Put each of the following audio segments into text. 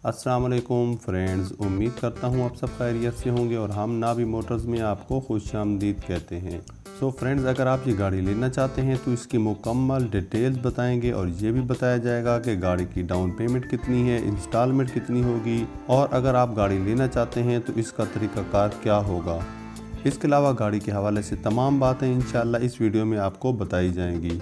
अस्सलाम वालेकुम फ्रेंड्स, उम्मीद करता हूँ आप सब खैरियत से होंगे और हम नाबी मोटर्स में आपको खुशामदीद कहते हैं। सो फ्रेंड्स, अगर आप ये गाड़ी लेना चाहते हैं तो इसकी मुकम्मल डिटेल्स बताएंगे और ये भी बताया जाएगा कि गाड़ी की डाउन पेमेंट कितनी है, इंस्टॉलमेंट कितनी होगी और अगर आप गाड़ी लेना चाहते हैं तो इसका तरीक़ाकार क्या होगा। इसके अलावा गाड़ी के हवाले से तमाम बातें इंशाल्लाह इस वीडियो में आपको बताई जाएंगी।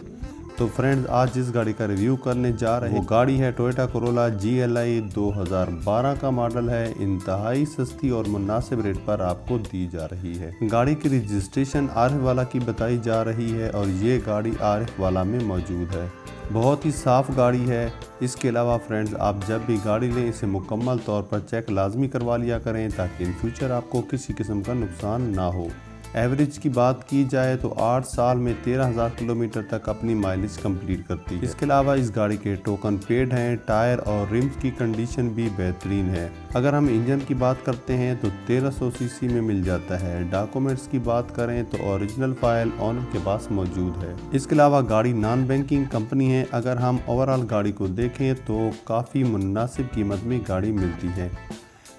तो फ्रेंड्स, आज जिस गाड़ी का रिव्यू करने जा रहे हैं वो गाड़ी है टोयोटा कोरोला GLI 2012 का मॉडल है। इंतहाई सस्ती और मुनासिब रेट पर आपको दी जा रही है। गाड़ी की रजिस्ट्रेशन RF वाला की बताई जा रही है और ये गाड़ी RF वाला में मौजूद है। बहुत ही साफ़ गाड़ी है। इसके अलावा फ्रेंड्स, आप जब भी गाड़ी लें इसे मुकम्मल तौर पर चेक लाजमी करवा लिया करें ताकि इन फ्यूचर आपको किसी किस्म का नुकसान ना हो। एवरेज की बात की जाए तो 8 साल में 13,000 किलोमीटर तक अपनी माइलेज कंप्लीट करती है। इसके अलावा इस गाड़ी के टोकन पेड हैं, टायर और रिम्स की कंडीशन भी बेहतरीन है। अगर हम इंजन की बात करते हैं तो 1300 सीसी में मिल जाता है। डॉक्यूमेंट्स की बात करें तो ओरिजिनल फाइल ऑनर के पास मौजूद है। इसके अलावा गाड़ी नॉन बैंकिंग कंपनी है। अगर हम ओवरऑल गाड़ी को देखें तो काफ़ी मुनासिब कीमत में गाड़ी मिलती है।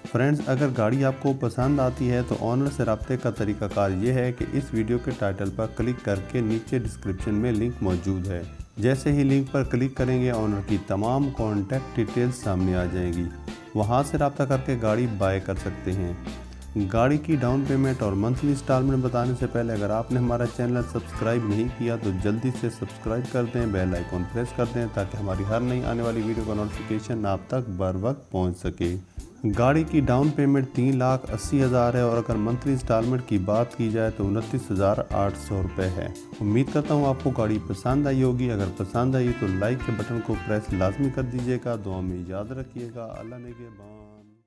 फ्रेंड्स, अगर गाड़ी आपको पसंद आती है तो ऑनर से रब्ते का तरीक़ाकार ये है कि इस वीडियो के टाइटल पर क्लिक करके नीचे डिस्क्रिप्शन में लिंक मौजूद है। जैसे ही लिंक पर क्लिक करेंगे ऑनर की तमाम कॉन्टैक्ट डिटेल्स सामने आ जाएंगी। वहां से रब्ता करके गाड़ी बाय कर सकते हैं। गाड़ी की डाउन पेमेंट और मंथली इंस्टॉलमेंट बताने से पहले अगर आपने हमारा चैनल सब्सक्राइब नहीं किया तो जल्दी से सब्सक्राइब कर दें, बेल आइकॉन प्रेस कर दें ताकि हमारी हर नई आने वाली वीडियो का नोटिफिकेशन आप तक बर वक्त पहुँच सके। गाड़ी की डाउन पेमेंट 3,80,000 है और अगर मंथली इंस्टॉलमेंट की बात की जाए तो 29,800 रुपये है। उम्मीद करता हूँ आपको गाड़ी पसंद आई होगी। अगर पसंद आई तो लाइक के बटन को प्रेस लाजमी कर दीजिएगा। दुआ में याद रखिएगा। अल्लाह नेगहबान।